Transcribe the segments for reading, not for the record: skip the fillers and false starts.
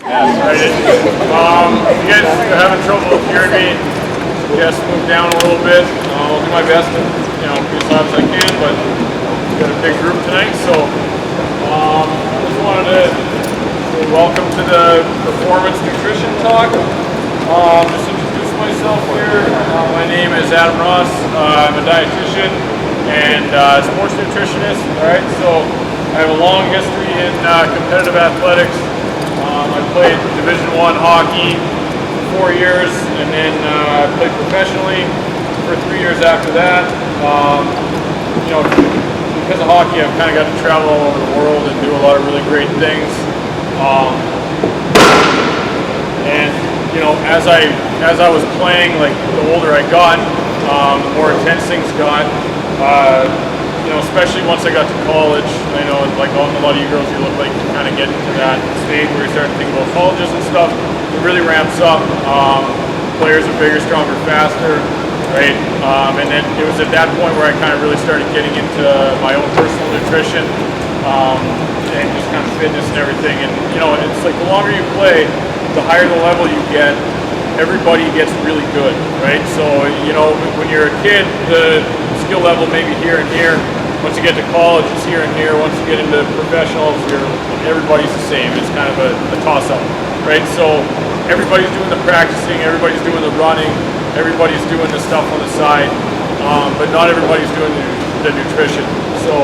Yes, right. If you guys are having trouble hearing me, just move down a little bit. I'll do my best to, be as loud as I can, but we've got a big group tonight, so I just wanted to say welcome to the Performance Nutrition Talk. Just introduce myself here. My name is Adam Ross. I'm a dietitian and sports nutritionist. All right, so I have a long history in competitive athletics. I played Division I hockey for 4 years, and then I played professionally for 3 years after that. Because of hockey, I've kind of got to travel all over the world and do a lot of really great things. As I was playing, like the older I got, the more intense things got. Especially once I got to college, I know like a lot of you girls, you look like you kind of get into that stage where you start to think about colleges and stuff. It really ramps up. Players are bigger, stronger, faster, right? And then it was at that point where I kind of really started getting into my own personal nutrition and just kind of fitness and everything. And it's like the longer you play, the higher the level you get. Everybody gets really good, right? So when you're a kid, the skill level maybe here and here. Once you get to college, it's here and here. Once you get into professionals, everybody's the same. It's kind of a toss-up, right? So everybody's doing the practicing, everybody's doing the running, everybody's doing the stuff on the side, but not everybody's doing the nutrition. So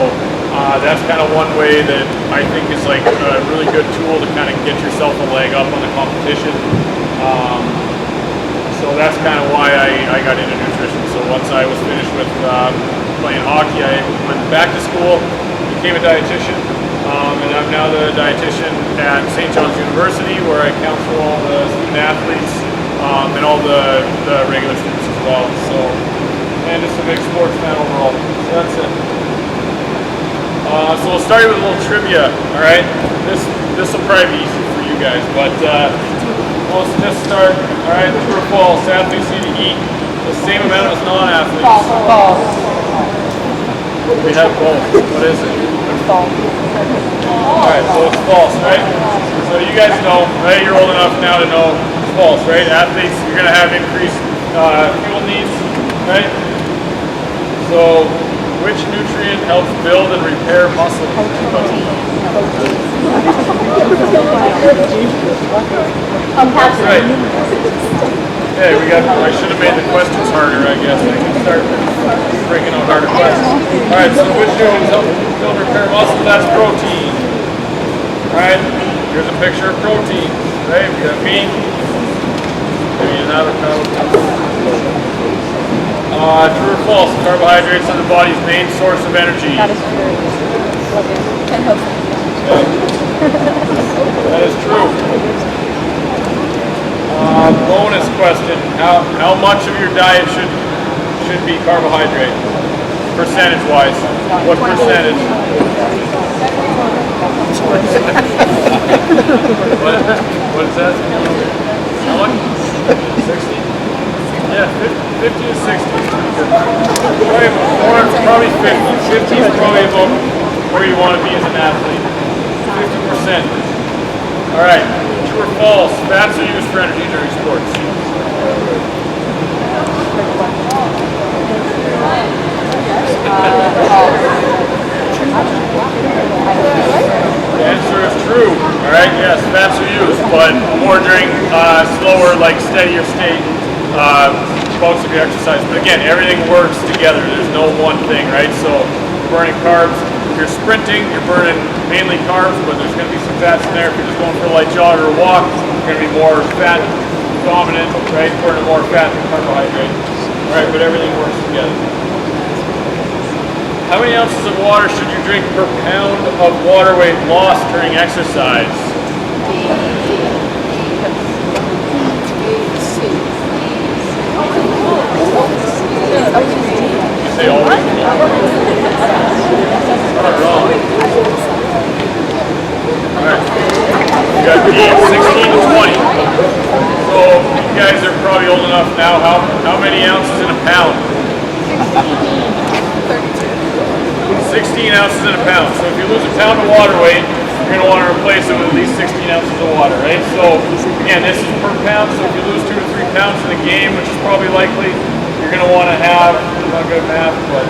that's kind of one way that I think is like a really good tool to kind of get yourself a leg up on the competition. So that's kind of why I got into nutrition. So once I was finished with playing hockey, I went back to school, became a dietitian, and I'm now the dietitian at St. John's University, where I counsel all the student athletes and all the regular students as well. So, and just a big sports fan overall. So that's it. So we'll start with a little trivia. All right, this will probably be easy for you guys, but. Let's just start. All right, true or false? Athletes need to eat the same amount as non-athletes. False. We have both. What is it? False. All right, so it's false, right? So you guys know, right? You're old enough now to know it's false, right? Athletes, you're going to have increased fuel needs, right? So, which nutrient helps build and repair muscle? That's right. Hey, I should have made the questions harder, I guess. I can start breaking out harder questions. All right, so which nutrients help build and repair muscle? That's protein. All right, here's a picture of protein. Right, we got meat. Maybe an avocado. True or false? Carbohydrates are the body's main source of energy. That is true. That is true. Bonus question: How much of your diet should be carbohydrate, percentage-wise? What percentage? What is that? How much? 60? Yeah, 50 to 60. Probably 50. 50 is probably about where you want to be as an athlete. 50%. All right. True or false? Fats are used for energy during sports. The answer is true. All right. Yes, fats are used, but more during slower, like steadier state bouts of your exercise. But again, everything works together. There's no one thing, right? So burning carbs. If you're sprinting, you're burning mainly carbs, but there's going to be some fats in there. If you're just going for a light jog or a walk, you're going to be more fat dominant, right? Burning more fat than carbohydrate. All right, but everything works together. How many ounces of water should you drink per pound of water weight lost during exercise? You say always? Not wrong. Alright. You got D, 16 to 20. So you guys are probably old enough now. How many ounces in a pound? 16 ounces in a pound. So if you lose a pound of water weight, you're going to want to replace it with at least 16 ounces of water, right? So again, this is per pound, so if you lose 2 to 3 pounds in the game, which is probably likely, you're going to want to have, I'm not good at math, but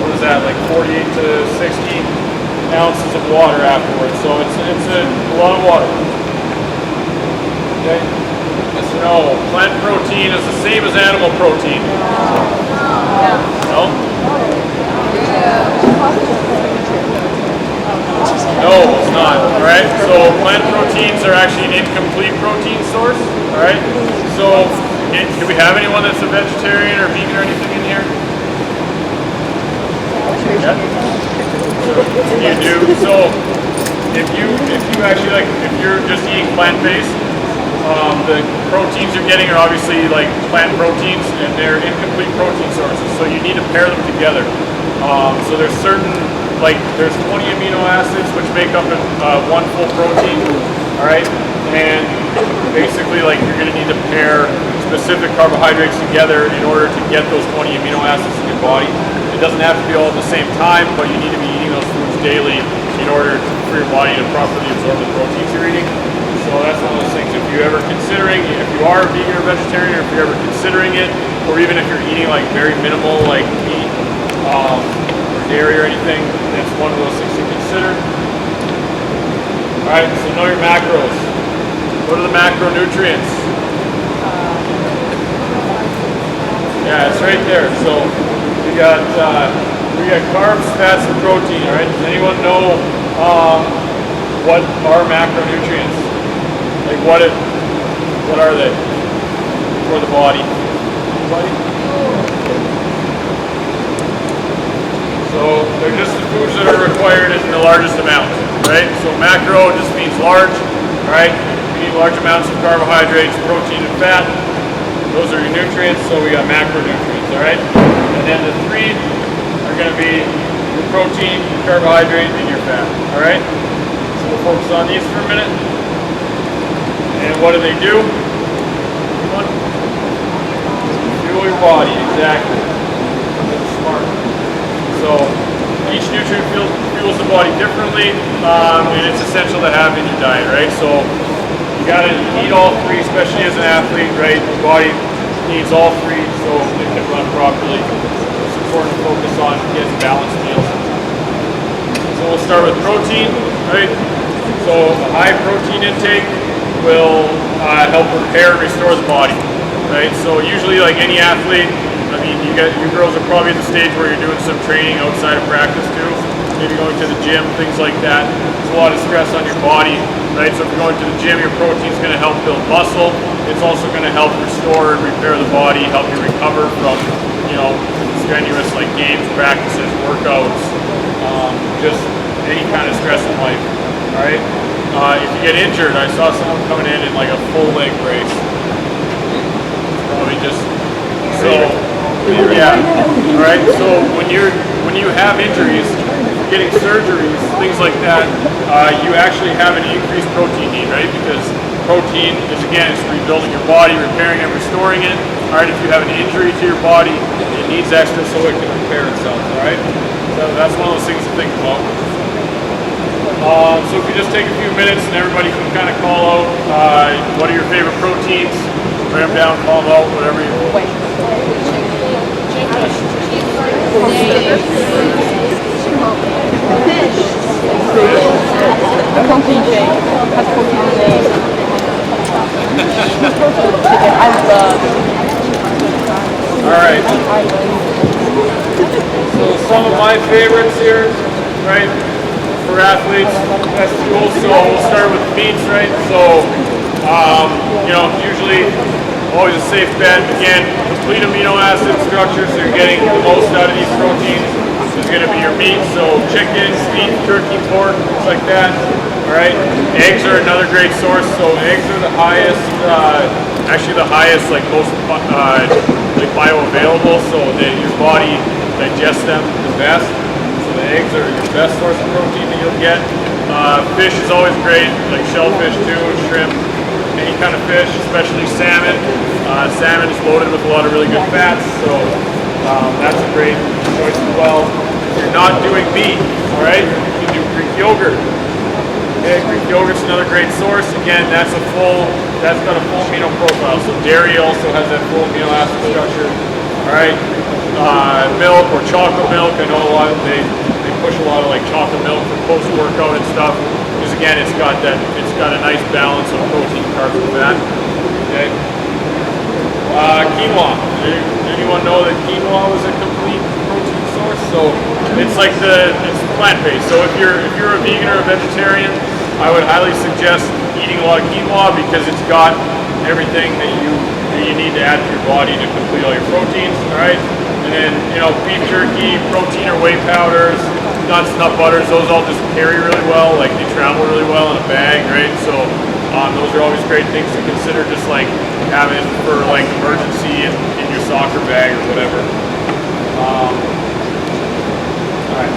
what is that, like 48 to 60 ounces of water afterwards. So it's a lot of water. Okay? Yes or no? Plant protein is the same as animal protein. No? No, it's not. Alright? So plant proteins are actually an incomplete protein source. Alright? So do we have anyone that's a vegetarian or vegan or anything in here? Yeah. You do. So if you actually if you're just eating plant-based, the proteins you're getting are obviously like plant proteins, and they're incomplete protein sources. So you need to pair them together. So there's there's 20 amino acids which make up one full protein. All right, and basically you're going to need to pair specific carbohydrates together in order to get those 20 amino acids in your body. It doesn't have to be all at the same time, but you need to be eating those foods daily in order for your body to properly absorb the proteins you're eating. So that's one of those things. If you are a vegan or vegetarian, or if you're ever considering it, or even if you're eating very minimal meat or dairy or anything, that's one of those things to consider. All right, so know your macros. What are the macronutrients? Yeah, it's right there. So we got carbs, fats, and protein. All right. Does anyone know what are macronutrients? What are they for the body? Anybody? So they're just the foods that are required in the largest amount, right? So macro just means large, right? You need large amounts of carbohydrates, protein, and fat. Those are your nutrients, so we got macronutrients, all right? And then the three are going to be your protein, your carbohydrate, and your fat, all right? So we'll focus on these for a minute. And what do they do? Fuel your body, exactly. That's smart. So each nutrient fuels the body differently, and it's essential to have in your diet, right? So you gotta eat all three, especially as an athlete, right? The body needs all three so it can run properly. It's important to focus on getting balanced meals. So we'll start with protein, right? So a high protein intake will help repair and restore the body, right? So usually any athlete, you girls are probably at the stage where you're doing some training outside of practice too, maybe going to the gym, things like that. There's a lot of stress on your body, right? So if you're going to the gym, your protein is going to help build muscle. It's also going to help restore and repair the body, help you recover from, strenuous games, practices, workouts, just any kind of stress in life, all right? If you get injured, I saw someone coming in a full leg brace. Probably just yeah. All right. So when you have injuries, getting surgeries, things like that, you actually have an increased protein need, right? Because protein is it's rebuilding your body, repairing and restoring it. All right. If you have an injury to your body, it needs extra so it can repair itself. All right. So that's one of those things to think about. So if you just take a few minutes and everybody can kind of call out what are your favorite proteins, write them down, call them out, whatever you want. Protein shake has protein in it. I love. All right. So some of my favorites here, right? For athletes, that's cool. So we'll start with meats, right? So, usually always a safe bet. Again, complete amino acid structure, so you're getting the most out of these proteins is going to be your meat. So chicken, beef, turkey, pork, things like that. All right. Eggs are another great source. So eggs are the highest, most bioavailable, so that your body digests them the best. The eggs are your best source of protein that you'll get. Fish is always great, like shellfish too, shrimp, any kind of fish, especially salmon. Salmon is loaded with a lot of really good fats, so that's a great choice as well. If you're not doing meat, all right, you can do Greek yogurt. Okay, Greek yogurt's another great source. Again, that's got a full amino profile. So dairy also has that full amino acid structure. All right, milk or chocolate milk. I know they push a lot of like chocolate milk for post-workout and stuff. Because again, it's got a nice balance of protein, carbs, and fat. Okay. Quinoa. Anyone know that quinoa was a complete protein source? So it's plant-based. So if you're a vegan or a vegetarian, I would highly suggest eating a lot of quinoa because it's got everything that you need to add to your body to complete all your proteins. All right, and then beef jerky, protein or whey powders, nuts, nut butters. Those all just carry really well. Like they travel really well in a bag, right? So those are always great things to consider, just like having for like emergency in your soccer bag or whatever. All right.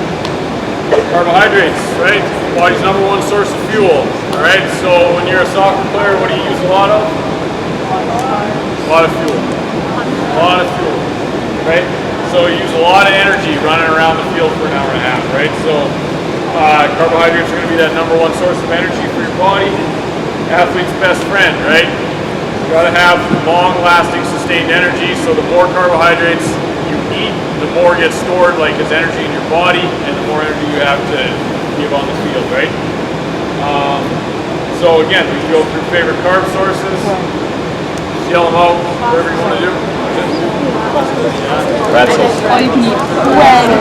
Carbohydrates, right? Body's number one source of fuel. All right. So when you're a soccer player, what do you use a lot of? A lot of fuel. A lot of fuel. Right. So you use a lot of energy running around the field for an hour and a half. Right. So carbohydrates are going to be that number one source of energy for your body. Athlete's best friend, right? You got to have long-lasting, sustained energy. So the more carbohydrates you eat, the more gets stored like as energy in your body, and the more energy you have to give on the field, right? So again, we go through favorite carb sources. Just yell them out, whatever you want to do. Pretzels. All you can eat bread.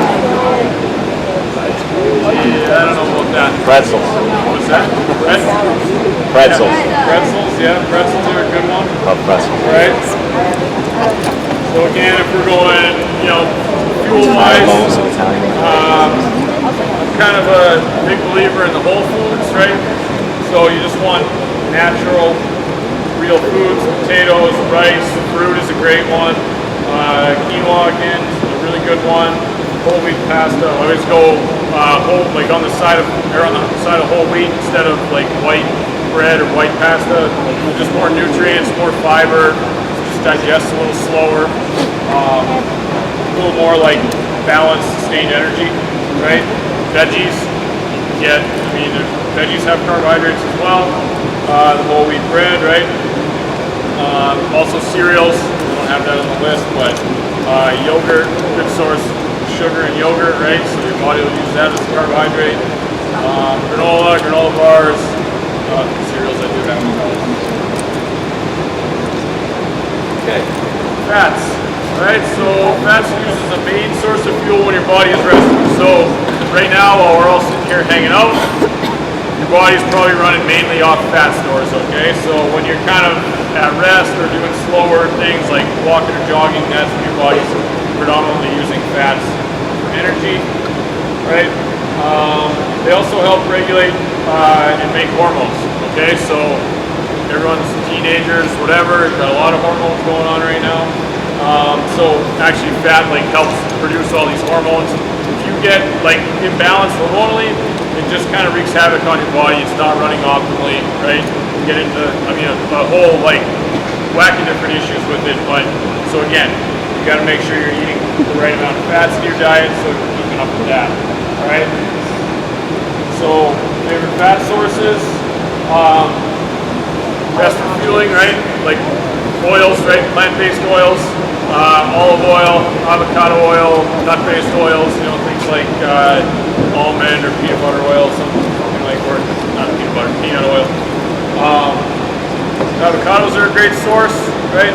Yeah, I don't know about that. Pretzels. What's that? Pretzels. Yeah. Pretzels, yeah. Pretzels are a good one. Love pretzels. Right? So again, if we're going, fuel-wise, Those Italian. I'm kind of a big believer in the whole foods, right? So you just want natural, real foods, potatoes, rice, fruit is a great one. Quinoa again is a really good one. Whole wheat pasta. I always go whole, like on the side of whole wheat instead of like white bread or white pasta. Just more nutrients, more fiber. Just digests a little slower. A little more like balanced, sustained energy, right? Veggies. Veggies have carbohydrates as well. The whole wheat bread, right? Also cereals. We don't have that on the list, but yogurt, good source. Sugar and yogurt, right? So your body will use that as a carbohydrate. Granola bars, cereals I do have. Okay, fats. Right, so fats are used as a main source of fuel when your body is resting. So right now, while we're all sitting here hanging out, your body's probably running mainly off fat stores. Okay, so when you're kind of at rest or doing slower things like walking or jogging, that's when your body's predominantly using fats energy, right? They also help regulate and make hormones. Okay, so everyone's teenagers, whatever, got a lot of hormones going on right now. So actually, fat helps produce all these hormones. If you get imbalanced hormonally, it just kind of wreaks havoc on your body. It's not running optimally, right? You get into a whole whack of different issues with it. But so again, you got to make sure you're eating the right amount of fats in your diet so you're keeping up with that. All right. So favorite fat sources, best for fueling, right? Like oils, right? Plant-based oils, olive oil, avocado oil, nut-based oils. Things like almond or peanut butter oil, something like, or not peanut butter, peanut oil. Avocados are a great source, right?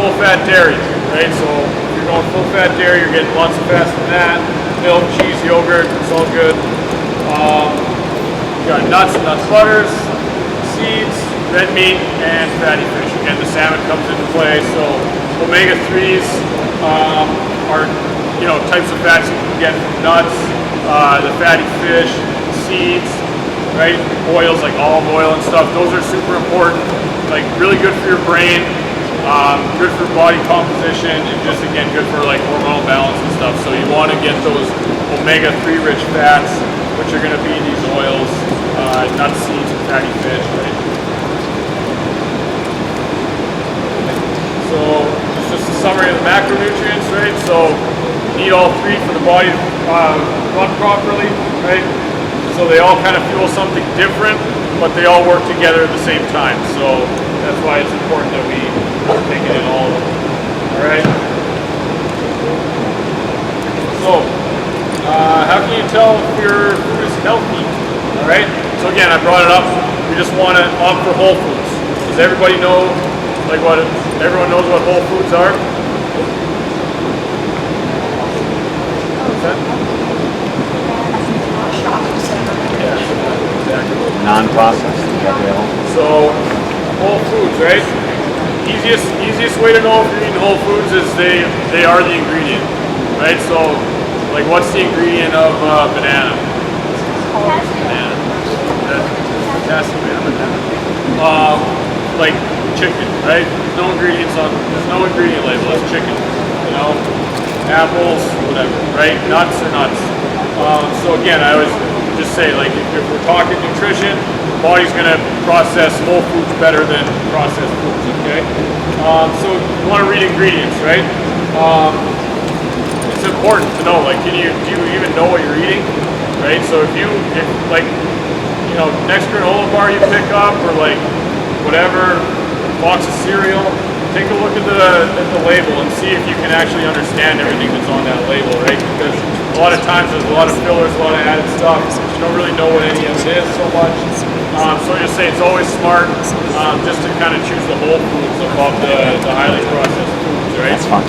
Full-fat dairy, right? So if you're going full-fat dairy, you're getting lots of fats from that. Milk, cheese, yogurt, it's all good. You got nuts and nuts butters, seeds, red meat, and fatty fish. Again, the salmon comes into play. So omega-3s are types of fats you can get from nuts, the fatty fish, seeds, right? Oils like olive oil and stuff. Those are super important. Really good for your brain. Good for body composition, and just again good for hormonal balance and stuff. So you want to get those omega-3 rich fats, which are going to be these oils, nuts, seeds, and fatty fish, right? So it's just a summary of the macronutrients, right? So you need all three for the body to run properly, right? So they all kind of fuel something different, but they all work together at the same time. So that's why it's important that we take it in all of them. All right. So how can you tell if your food is healthy? All right. So again, I brought it up. We just want to opt for whole foods. Does everybody know, like what everyone knows what whole foods are? What's that? Yeah, exactly. Non-processed. So whole foods, right? Easiest way to know if you're eating whole foods is they are the ingredient, right? So like what's the ingredient of banana? Banana. Potassium in a banana. Like chicken, right? There's no ingredient label. It's chicken. You know, apples, whatever, right? Nuts are nuts. So again, I always just say, like, if we're talking nutrition, the body's going to process whole foods better than processed foods. Okay. So you want to read ingredients, right? It's important to know. Like, do you even know what you're eating, right? So if like, you know, next granola bar you pick up, or like whatever box of cereal, take a look at the label and see if you can actually understand everything that's on that label, right? Because a lot of times there's a lot of fillers, a lot of added stuff. You don't really know what any of it is so much. So I just say it's always smart just to kind of choose the whole foods above the highly processed foods, right? That's fun.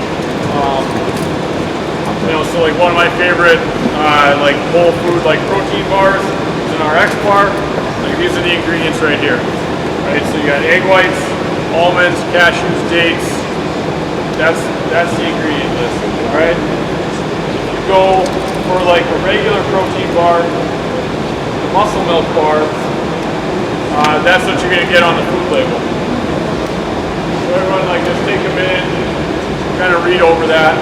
You know, so like one of my favorite like whole food like protein bars is an RX bar. Like these are the ingredients right here, right? So you got egg whites, almonds, cashews, dates. That's the ingredient list. All right. If you go for like a regular protein bar, the muscle milk bar, that's what you're gonna get on the food label. So everyone, like, just take a minute, kind of read over that.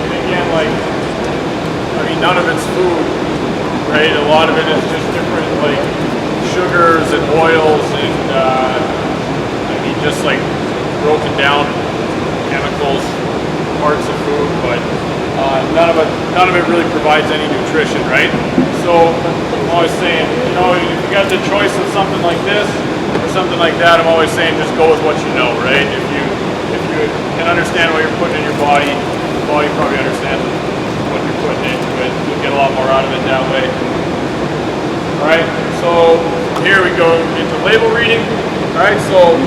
And again, like, I mean, none of it's food, right? A lot of it is just different, like, sugars and oils and I mean just like broken down chemicals, parts of food, but none of it really provides any nutrition, right? So I'm always saying, you know, if you got the choice of something like this or something like that, I'm always saying just go with what you know, right? If you can understand what you're putting in your body, the body probably understands what you're putting into it. You'll get a lot more out of it that way. All right, so here we go into label reading. All right, so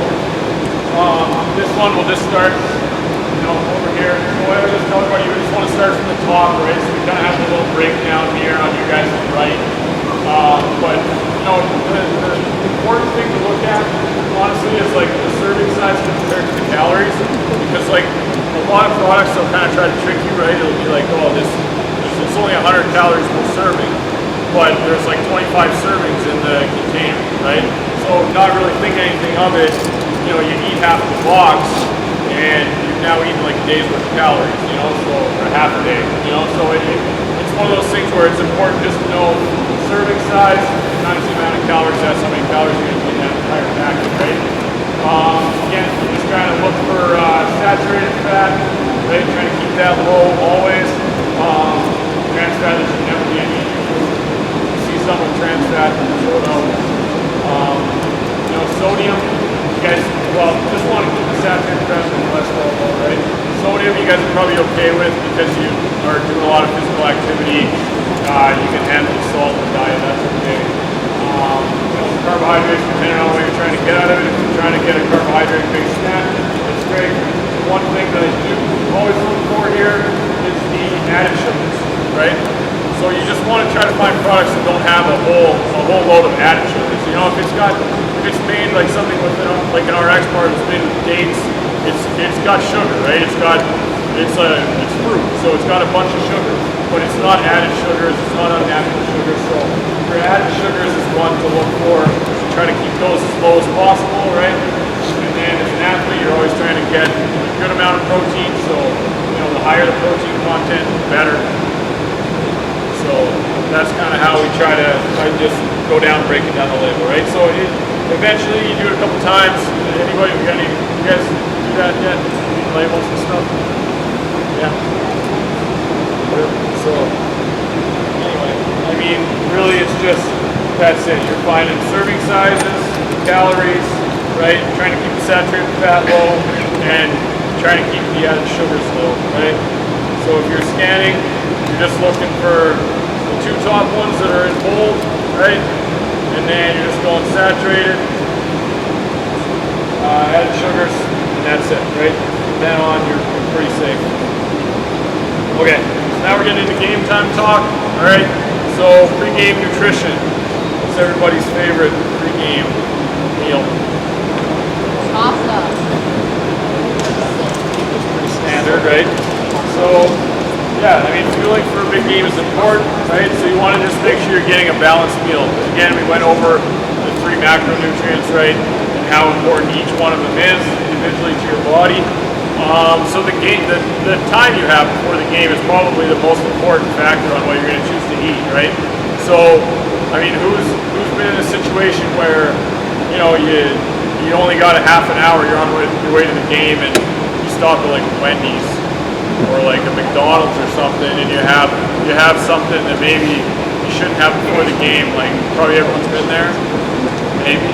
this one we'll just start, you know, over here. So I just tell everybody we just want to start from the top, right? So we kind of have a little breakdown here on you guys' right. But you know, the important thing to look at, honestly, is like the serving size compared to the calories, because like a lot of products will kind of try to trick you, right? It'll be like, oh, it's only 100 calories per serving. But there's like 25 servings in the container, right? So not really thinking anything of it, you know, you eat half the box and you've now eaten like a day's worth of calories, you know, so, or half a day, you know, so it's one of those things where it's important just to know serving size times the amount of calories, that's how many calories you're going to get in that entire package, right? Again, you just kind of look for saturated fat, right? Trying to keep that low always. Trans fat, there should never be any some with trans fat, you know, sodium, you guys, well, just want to keep the saturated fat and cholesterol low, right? Sodium you guys are probably okay with because you are doing a lot of physical activity. You can handle the salt in the diet, that's okay. You know, carbohydrates, depending on what you're trying to get out of it. If you're trying to get a carbohydrate-based snack, it's great. One thing that I do always look for here is the added sugars, right? So you just want to try to find products that don't have a whole load of added sugars. You know, if it's made like something with like an RX bar that's made with dates, it's got sugar, right? It's fruit, so it's got a bunch of sugar, but it's not added sugars. It's not unnatural sugars. So your added sugars is one to look for. Try to keep those as low as possible, right? And then as an athlete, you're always trying to get a good amount of protein. So you know, the higher the protein content, the better. So that's kind of how we try to just go down, breaking down the label, right? So eventually you do it a couple times. Anybody, you guys do that yet? Labels and stuff? Yeah. So that's it. You're finding serving sizes, calories, right? Trying to keep the saturated fat low and trying to keep the added sugars low, right? So if you're scanning, you're just looking for the two top ones that are in bold, right? And then you're just going saturated, added sugars, and that's it, right? From then on, you're pretty safe. Okay, so now we're getting into game time talk, all right? So pre-game nutrition. What's everybody's favorite pre-game meal? Pasta. Pretty standard, right? So, yeah, I mean, fueling for a big game is important, right? So you want to just make sure you're getting a balanced meal. Again, we went over the 3 macronutrients, right? And how important each one of them is individually to your body. So the time you have before the game is probably the most important factor on what you're going to choose to eat, right? So, I mean, who's been in a situation where, you know, you only got a half an hour, you're on your way to the game, and you stop at like Wendy's or like a McDonald's or something, and you have something that maybe you shouldn't have before the game. Like probably everyone's been there, maybe.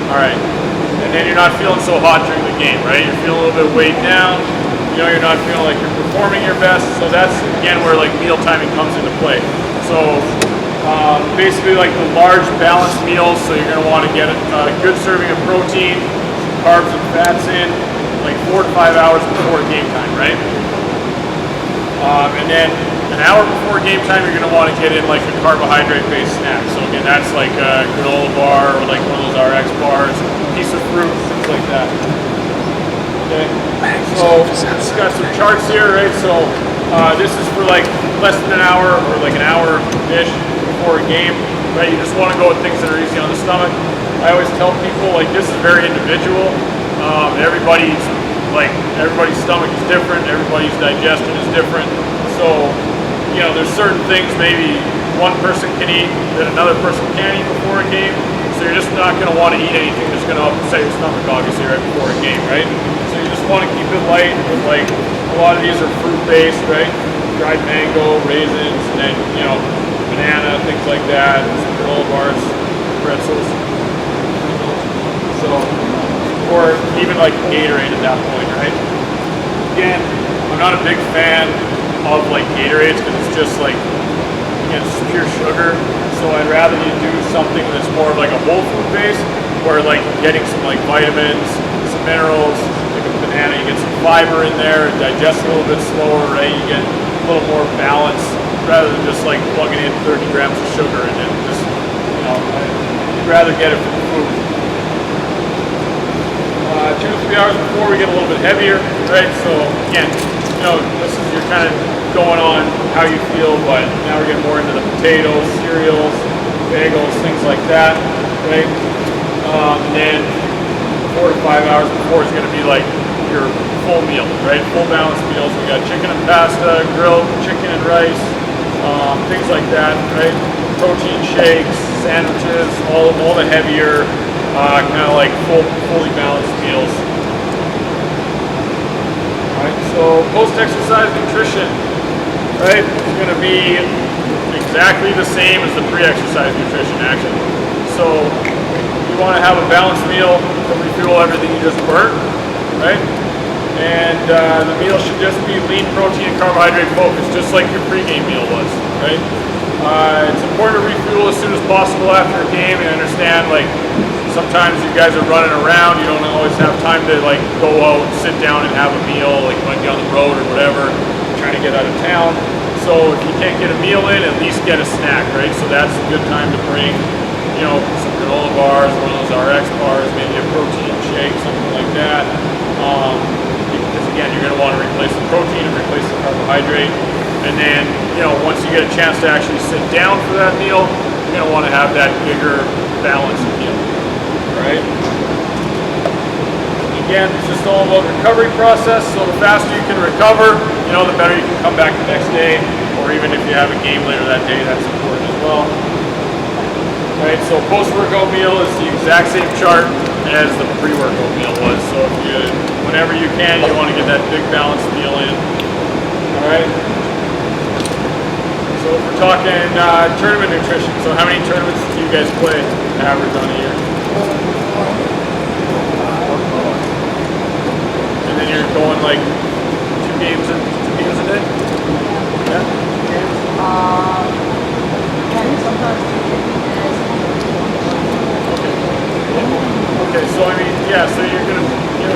All right. And then you're not feeling so hot during the game, right? You're feeling a little bit weighed down. You know, you're not feeling like you're performing your best. So that's, again, where like meal timing comes into play. So basically like the large balanced meals. So you're going to want to get a good serving of protein, carbs and fats in like 4 to 5 hours before game time, right? And then an hour before game time, you're going to want to get in like a carbohydrate-based snack. So again, that's like a granola bar or like one of those RX bars, piece of fruit, things like that. Okay. So just got some charts here, right? So this is for like less than an hour or like an hour-ish before a game, right? You just want to go with things that are easy on the stomach. I always tell people like this is very individual. Everybody's stomach is different. Everybody's digestion is different. So, you know, there's certain things maybe one person can eat that another person can't eat before a game. So you're just not going to want to eat anything that's going to upset your stomach, obviously, right before a game, right? So you just want to keep it light. With like a lot of these are fruit-based, right? Dried mango, raisins, and then you know, banana, things like that. Some granola bars, pretzels. So, or even like Gatorade at that point, right? Again, I'm not a big fan of like Gatorades because it's just like, again, it's just pure sugar. So I'd rather you do something that's more of like a whole food base, where like getting some like vitamins, some minerals, like a banana, you get some fiber in there, it digests a little bit slower, right? You get a little more balance rather than just like plugging in 30 grams of sugar and then just, you know, I'd rather get it from the food. 2 to 3 hours before we get a little bit heavier, right? So again, you know, this is your kind of going on how you feel, but now we're getting more into the potatoes, cereals, bagels, things like that, right? And then 4 to 5 hours before is going to be like your full meal, right? Full balanced meals. We got chicken and pasta, grilled chicken and rice, things like that, right? Protein shakes, sandwiches, all the heavier, kind of like fully balanced meals. All right, so post-exercise nutrition, right? It's going to be exactly the same as the pre-exercise nutrition, actually. So you want to have a balanced meal to refuel everything you just burnt, right? And the meal should just be lean protein and carbohydrate focused, just like your pregame meal was, right? It's important to refuel as soon as possible after a game. I understand, like, sometimes you guys are running around, you don't always have time to like go out and sit down and have a meal, like you might be on the road or whatever, trying to get out of town. So if you can't get a meal in, at least get a snack, right? So that's a good time to bring, you know, some granola bars, one of those RX bars, maybe a protein shake, something like that. Because again, you're going to want to replace the protein and replace the carbohydrate. And then, you know, once you get a chance to actually sit down for that meal, you're going to want to have that bigger, balanced meal. Right? Again, it's just all about the recovery process. So the faster you can recover, you know, the better you can come back the next day, or even if you have a game later that day, that's important as well. Right? So post-workout meal is the exact same chart as the pre-workout meal was. So if you, whenever you can, you want to get that big balanced meal in. All right. So if we're talking tournament nutrition, so how many tournaments do you guys play average on a year? And then you're going like two games a day? Yeah? 10, sometimes 2 Okay, so I mean, yeah, so you're gonna,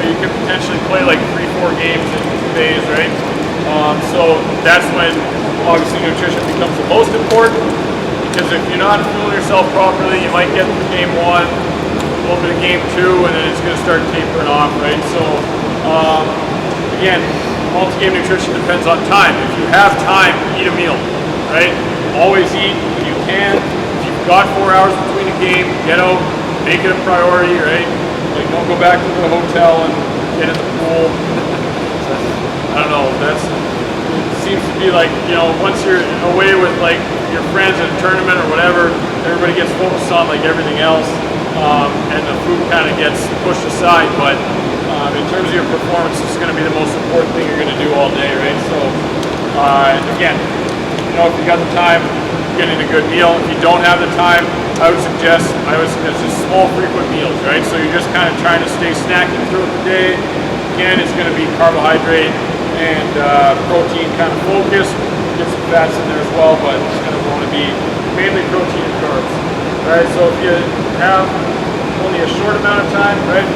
you can potentially play like 3-4 games in 2 days, right? So that's when obviously nutrition becomes the most important, because if you're not fueling yourself properly, you might get to game 1, a little bit of game 2, and then it's gonna start tapering off, right? So again, multi-game nutrition depends on time. If you have time, eat a meal, right? Always eat when you can. If you've got 4 hours between a game, get out. Make it a priority, right? Like, don't go back to the hotel and get in the pool. I don't know. It seems to be like, once you're away with like your friends at a tournament or whatever, everybody gets focused on like everything else, and the food kind of gets pushed aside. But in terms of your performance, it's going to be the most important thing you're going to do all day, right? So again, if you got the time, getting a good meal. If you don't have the time, I would suggest just small, frequent meals, right? So you're just kind of trying to stay snacking throughout the day. Again, it's going to be carbohydrate and protein kind of focused. Get some fats in there as well, but it's going to want to be mainly protein and carbs. All right, so if you have only a short amount of time, right?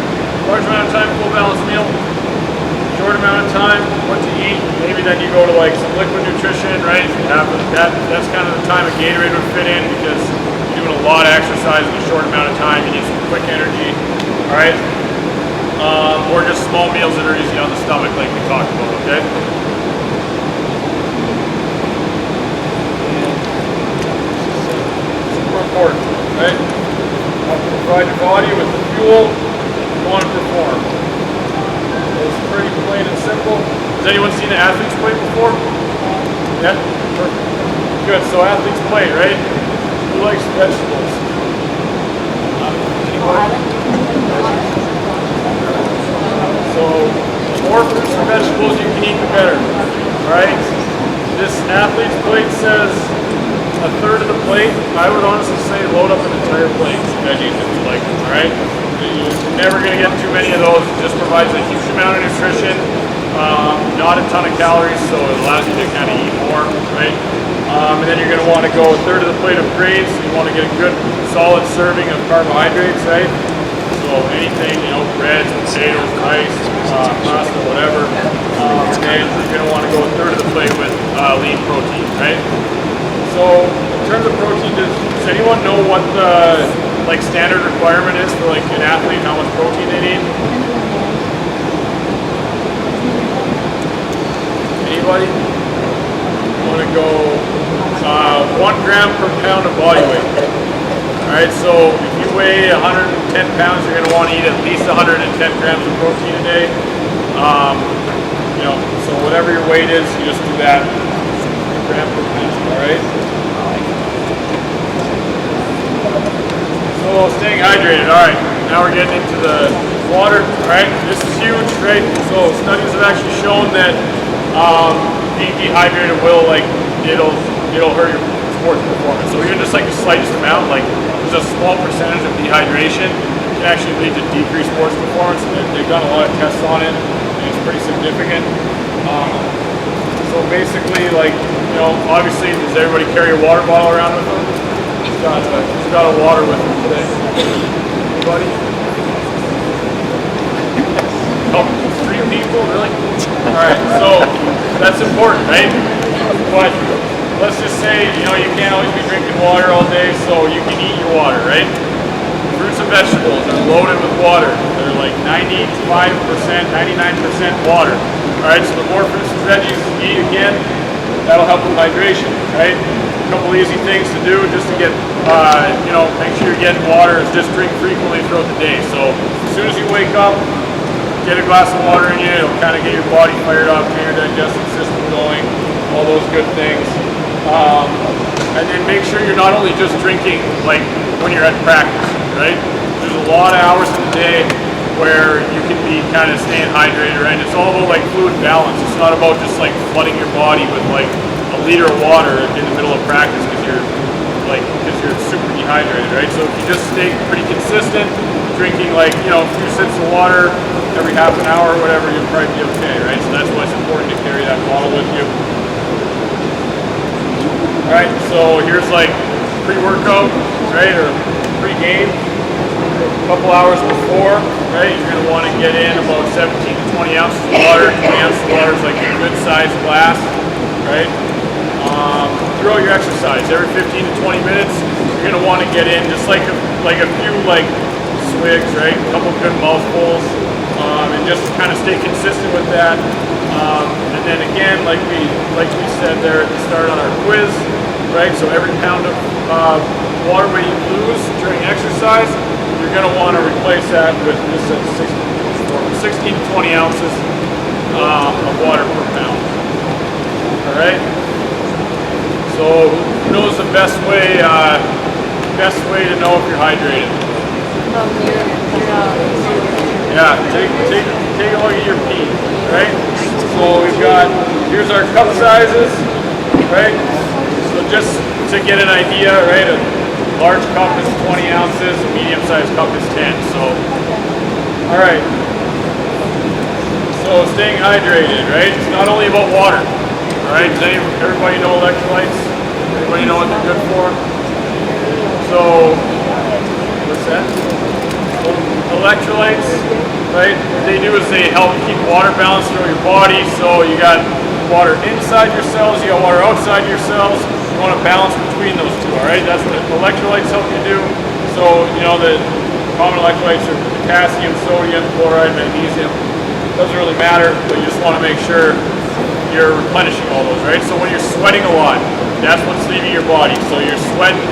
Large amount of time, full balanced meal. Short amount of time, what to eat. Maybe then you go to like some liquid nutrition, right? If you have that, that's kind of the time a Gatorade would fit in, because you're doing a lot of exercise in a short amount of time. You need some quick energy, all right? Or just small meals that are easy on the stomach, like we talked about, okay? Super important, right? You have to provide your body with the fuel you want to perform. It's pretty plain and simple. Has anyone seen an athlete's plate before? Yeah? Perfect. Good, so athlete's plate, right? Who likes vegetables? So, the more fruits and vegetables you can eat, the better. Alright? This athlete's plate says a third of the plate. I would honestly say load up an entire plate of veggies if you like them, alright? You're never going to get too many of those. It just provides a huge amount of nutrition, not a ton of calories, so it allows you to kind of eat more, right? And then you're going to want to go a third of the plate of grains. You want to get a good solid serving of carbohydrates, right? So anything, breads, potatoes, rice, pasta, whatever. And you're going to want to go a third of the plate with lean protein, right? So in terms of protein, does anyone know what the standard requirement is for an athlete, how much protein they need? Anybody? Want to go 1 gram per pound of body weight. Alright, so if you weigh 110 pounds, you're going to want to eat at least 110 grams of protein a day. So whatever your weight is, you just do that. 1 gram per pound, alright? So staying hydrated, alright. Now we're getting into the water, alright? This is huge, right? So studies have actually shown that being dehydrated it'll hurt your sports performance. So even just the slightest amount, there's a small percentage of dehydration can actually lead to decreased sports performance. They've done a lot of tests on it, and it's pretty significant. So basically, obviously, does everybody carry a water bottle around with them? Who's got a water with them today? Anybody? Oh, 3 people, really? All right, so that's important, right? But let's just say, you can't always be drinking water all day, so you can eat your water, right? Fruits and vegetables are loaded with water. They're 95%, 99% water. All right, so the more fruits and veggies you eat, again, that'll help with hydration, right? A couple easy things to do just to get, make sure you're getting water is just drink frequently throughout the day. So as soon as you wake up, get a glass of water in you. It'll kind of get your body fired up, get your digestive system going, all those good things. And then make sure you're not only just drinking when you're at practice, right? There's a lot of hours in the day where you can be kind of staying hydrated, right? And it's all about fluid balance. It's not about just flooding your body with a liter of water in the middle of practice because you're super dehydrated, right? So if you just stay pretty consistent, drinking a few sips of water every half an hour or whatever, you'll probably be okay, right? So that's why it's important to carry that bottle with you. All right, so here's pre-workout, right, or pre-game. A couple hours before, right, you're going to want to get in about 17 to 20 ounces of water. 20 ounces of water is like a good sized glass, right? Throughout your exercise, every 15 to 20 minutes, you're going to want to get in just a few swigs, right? A couple good mouthfuls, and just kind of stay consistent with that. And then again, like we said there at the start on our quiz, right? So every pound of water weight you lose during exercise, you're going to want to replace that with this at 16 to 20 ounces of water per pound. All right. So who knows the best way to know if you're hydrated? Yeah, take a look at your pee, right? So we've got, here's our cup sizes, right? So just to get an idea, right, a large cup is 20 ounces, a medium-sized cup is 10. So, all right. So staying hydrated, right? It's not only about water, all right? Does everybody know electrolytes? Everybody know what they're good for? So, what's that? So, electrolytes, right? What they do is they help keep water balanced through your body. So you got water inside your cells, you got water outside your cells. You want to balance between those two, all right? That's what electrolytes help you do. So, the common electrolytes are potassium, sodium, chloride, magnesium. Doesn't really matter, but you just want to make sure you're replenishing all those, right? So when you're sweating a lot, that's what's leaving your body. So you're sweating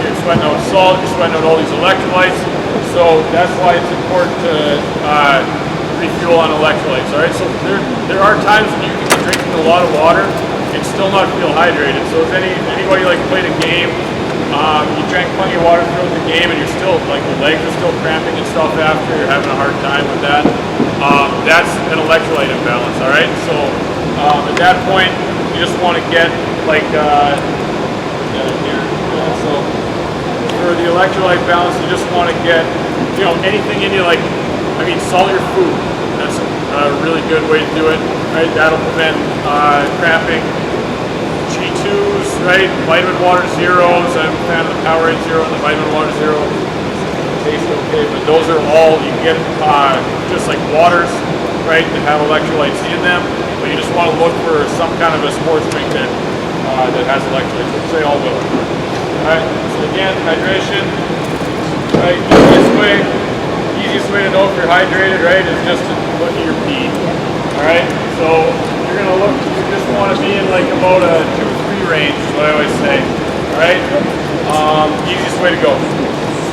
out salt, you're sweating out all these electrolytes. So that's why it's important to refuel on electrolytes, all right? So there are times when you can be drinking a lot of water and still not feel hydrated. So if anybody played a game, you drank plenty of water throughout the game and you're still, the legs are still cramping and stuff after, you're having a hard time with that, that's an electrolyte imbalance, all right? So at that point, you just want to get so for the electrolyte balance, you just want to get, anything in you, salt your food. That's a really good way to do it, right? That'll prevent cramping. G2s, right? Vitamin water zeros. I'm a fan of the Powerade Zero and the Vitamin Water Zero. Taste okay, but those are all, you can get just like waters, right, that have electrolytes in them, but you just want to look for some kind of a sports drink that has electrolytes, which they all will. Alright, so again, hydration, right, easiest way to know if you're hydrated, right, is just to look at your pee. Alright, so you're going to look, you just want to be in about a 2-3 range, is what I always say. Alright, easiest way to go.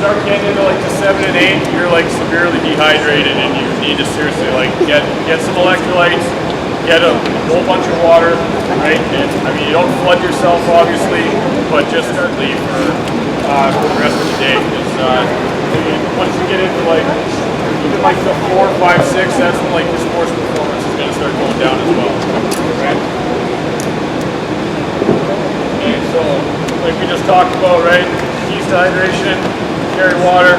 Start getting into the 7 and 8, you're severely dehydrated and you need to seriously get some electrolytes, get a whole bunch of water, right? And you don't flood yourself obviously, but just start leave for the rest of the day. Because once you get into even the 4, 5, 6, that's when the sports performance is going to start going down as well. Right? Okay, so like we just talked about, right? Keys to hydration. Carry water,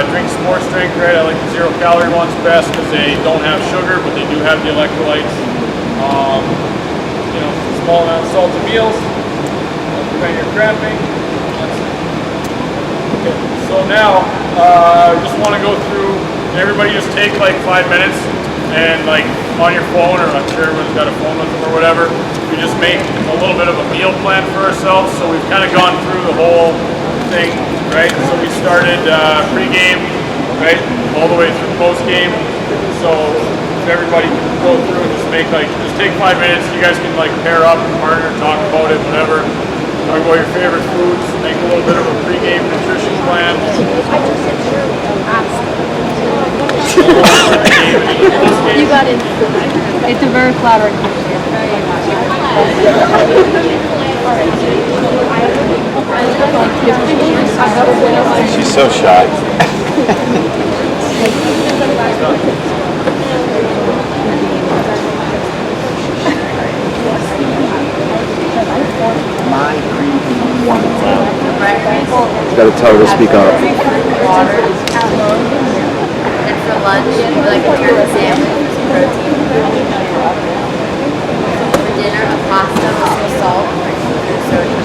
drink sports drink, right? I like the 0-calorie ones best because they don't have sugar, but they do have the electrolytes. Small amount of salted meals, prevent your cramping. Okay. So now, just want to go through, everybody just take 5 minutes and on your phone, or I'm sure everyone's got a phone with them or whatever, we just make a little bit of a meal plan for ourselves. So we've kind of gone through the whole thing, right? So we started pre-game, right, all the way through post-game. So if everybody can go through and just make just take 5 minutes. You guys can pair up, partner, talk about it, whatever. Talk about your favorite foods. Make a little bit of a pre-game nutrition plan. You got it. It's a very flattering question. She's so shy. My creepy one. Got to tell her to speak up. Water. And for lunch, like a turkey sandwich, protein. For dinner, a pasta with some salt and sodium.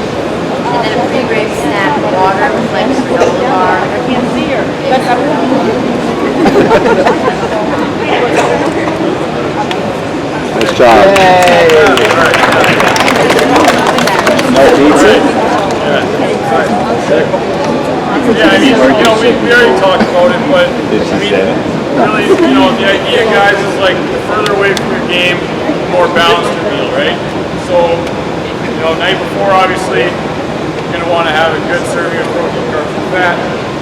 And then a pre-grade snack, water with like a granola bar. I can't see her. Nice job. No pizza? Yeah, I mean, we already talked about it, but I mean, really, the idea, guys, is like the further away from your game, the more balanced your meal, right? So, night before, obviously, you're going to want to have a good serving of protein, carbs, and fat.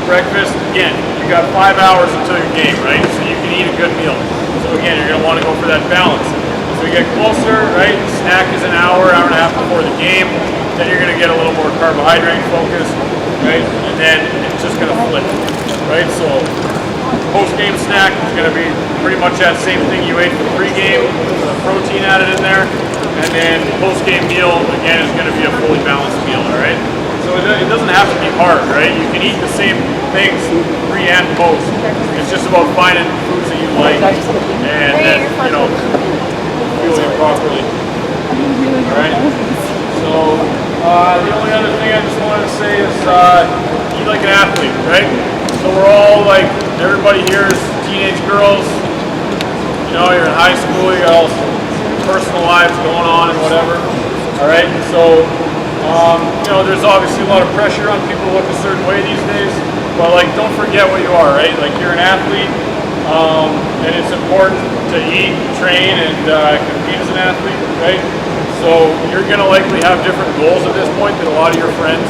Breakfast, again, you got 5 hours until your game, right? So you can eat a good meal. So again, you're going to want to go for that balance. As we get closer, right, snack is an hour and a half before the game. Then you're going to get a little more carbohydrate focus, right? And then it's just going to flip, right? So post-game snack is going to be pretty much that same thing you ate for pre-game, with the protein added in there. And then post-game meal, again, is going to be a fully balanced meal, all right? So it doesn't have to be hard, right? You can eat the same things pre and post. It's just about finding foods that you like and then, fueling it properly. All right? So the only other thing I just wanted to say is eat like an athlete, right? So we're all like, everybody here is teenage girls. You're in high school, you got all personal lives going on and whatever. All right? So there's obviously a lot of pressure on people to look a certain way these days, but like, don't forget what you are, right? Like, you're an athlete, and it's important to eat, train, and compete as an athlete, right? So you're gonna likely have different goals at this point than a lot of your friends,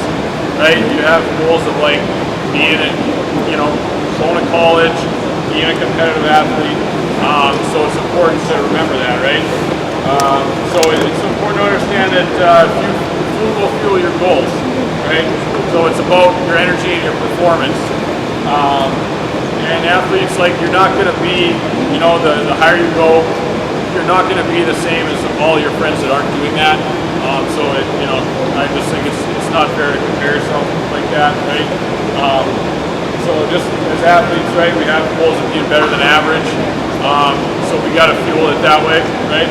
right? You have goals of like being going to college, being a competitive athlete. So it's important to remember that, right? So it's important to understand that food will fuel your goals, right? So it's about your energy and your performance. And athletes, like, you're not going to be, the higher you go, you're not going to be the same as all your friends that aren't doing that. So I just think it's not fair to compare yourself like that, right? So just as athletes, right, we have goals of being better than average. So we got to fuel it that way, right?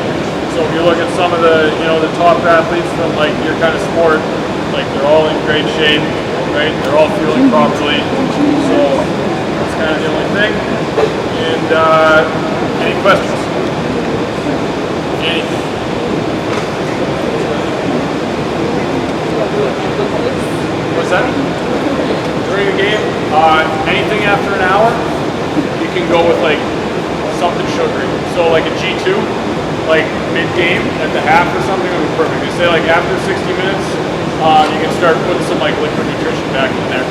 So if you look at some of the, the top athletes from like your kind of sport, like they're all in great shape, right? They're all fueling properly. So that's kind of the only thing. And any questions? Anything? What's that? During the game, anything after an hour, you can go with like something sugary. So like a G2, like mid-game at the half or something would be perfect. You say like after 60 minutes, you can start putting some like liquid nutrition back in there.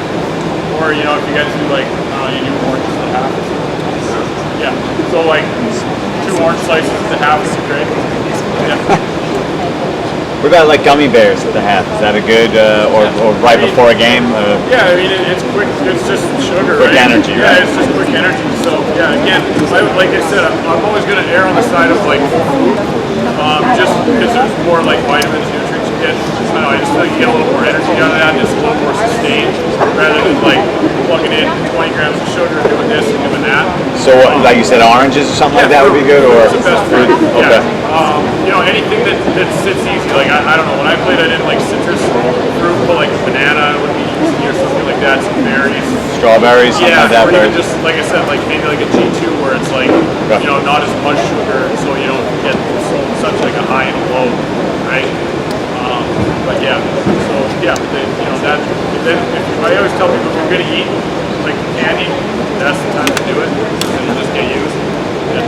Or if you guys do like you do oranges at the half or something. Yeah. So like 2 orange slices at the half is great. Yeah. What about like gummy bears at the half? Is that a good, or right before a game? Yeah, I mean, it's quick, it's just sugar, Quick right? energy, Yeah, right? it's just quick energy. So, yeah, again, like I said, I'm always going to err on the side of like whole food, just because there's more like vitamins, nutrients you get. I just feel like you get a little more energy out of that, and it's a little more sustained, rather than like plugging in 20 grams of sugar, doing this and doing that. So, like you said, oranges or something like that would be good, or It's the best fruit. Okay. Yeah. Anything that sits easy. Like I don't know. When I played, I didn't like citrus fruit, but like banana would be easy or something like that. Some berries. Strawberries, something Yeah, like that. or even just like I said, like maybe like a G2 where it's like not as much sugar, so you don't get such like a high and a low, right? But yeah, so yeah, that. I always tell people if you're gonna eat like candy, that's the time to do it, and it'll just get used. Yeah.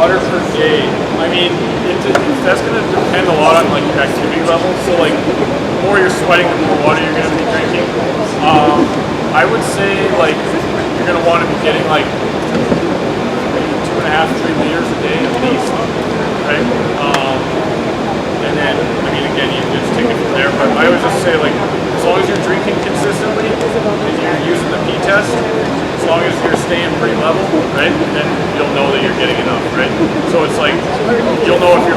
Water per day. I mean, that's going to depend a lot on like your activity level. So like, the more you're sweating, the more water you're going to be drinking. I would say like you're going to want to be getting like 2.5, 3 liters a day at least, right? And then, I mean, again, you can just take it from there. But I would just say like, as long as you're drinking consistently and you're using the P test, as long as you're staying pretty level, right? Then you'll know that that you're getting enough, right? So it's like you'll know if you're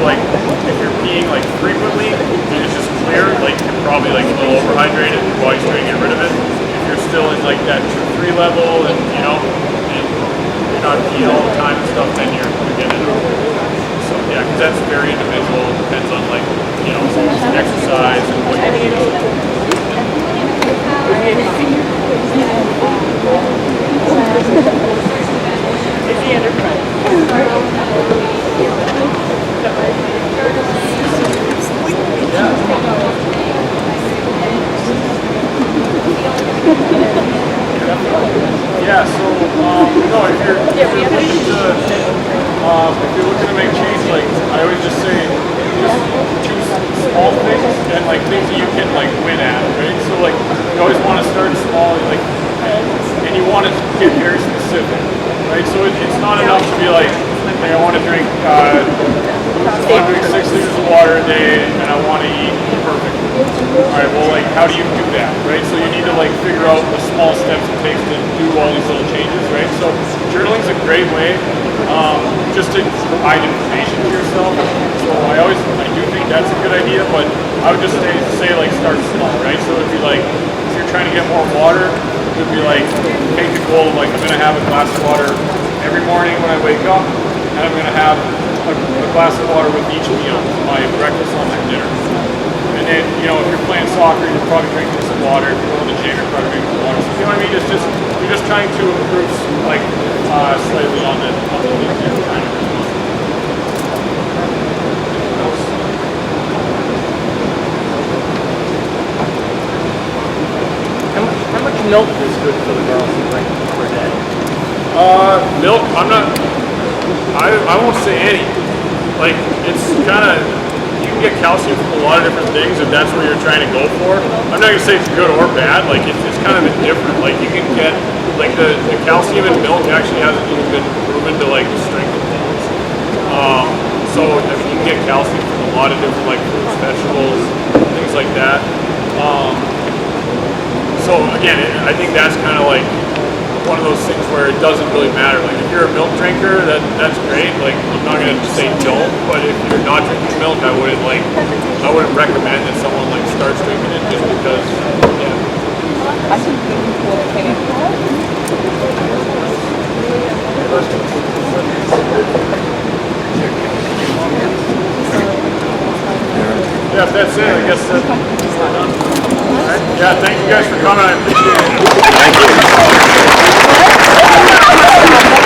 peeing like frequently and it's just clear, like you're probably like a little overhydrated and your body's trying to get rid of it. If you're still in like that 2-3 level and you know and you're not peeing all the time and stuff, then you're getting enough. So yeah, because that's very individual. It depends on like exercise and what you do. Yeah, so no, if you're looking to make change, like I always just say, just choose small things and like things that you can like win at, right? So like you always want to start small, like, and you want to get very specific, right? So it's not enough to be like, hey, I want to drink, I want to drink 6 liters of water a day, and I want to eat perfect. All right, well, like, how do you do that, right? So you need to like figure out the small steps it takes to do all these little changes, right? So journaling's a great way just to provide information to yourself. So I do think that's a good idea, but I would just say like start small, right? So it'd be like if you're trying to get more water, it would be like take the goal of like I'm gonna have a glass of water every morning when I wake up, and I'm gonna have a glass of water with each meal, my breakfast, lunch, and dinner. And then, you know, if you're playing soccer, you're probably drinking some water. If you're going to the gym, you're probably drinking some water. So, you know what I mean? It's just, you're just trying to improve, like, slightly on the things you're trying to do. How much milk is good for the girls to drink per day? Milk, I won't say any. Like, it's kind of, you can get calcium from a lot of different things if that's what you're trying to go for. I'm not going to say it's good or bad. Like, it's kind of indifferent. Like, you can get, like, the calcium in milk actually hasn't even been proven to, like, strengthen bones. So, I mean, you can get calcium from a lot of different, like, fruits, vegetables, things like that. So, again, I think that's kind of, like, one of those things where it doesn't really matter. Like if you're a milk drinker, that's great. Like I'm not gonna say don't, but if you're not drinking milk, I wouldn't recommend that someone like starts drinking it just because. Yeah. I think we will take Yeah, if that's it, I guess we're done. All right. Yeah, thank you guys for coming. I appreciate it. Thank you.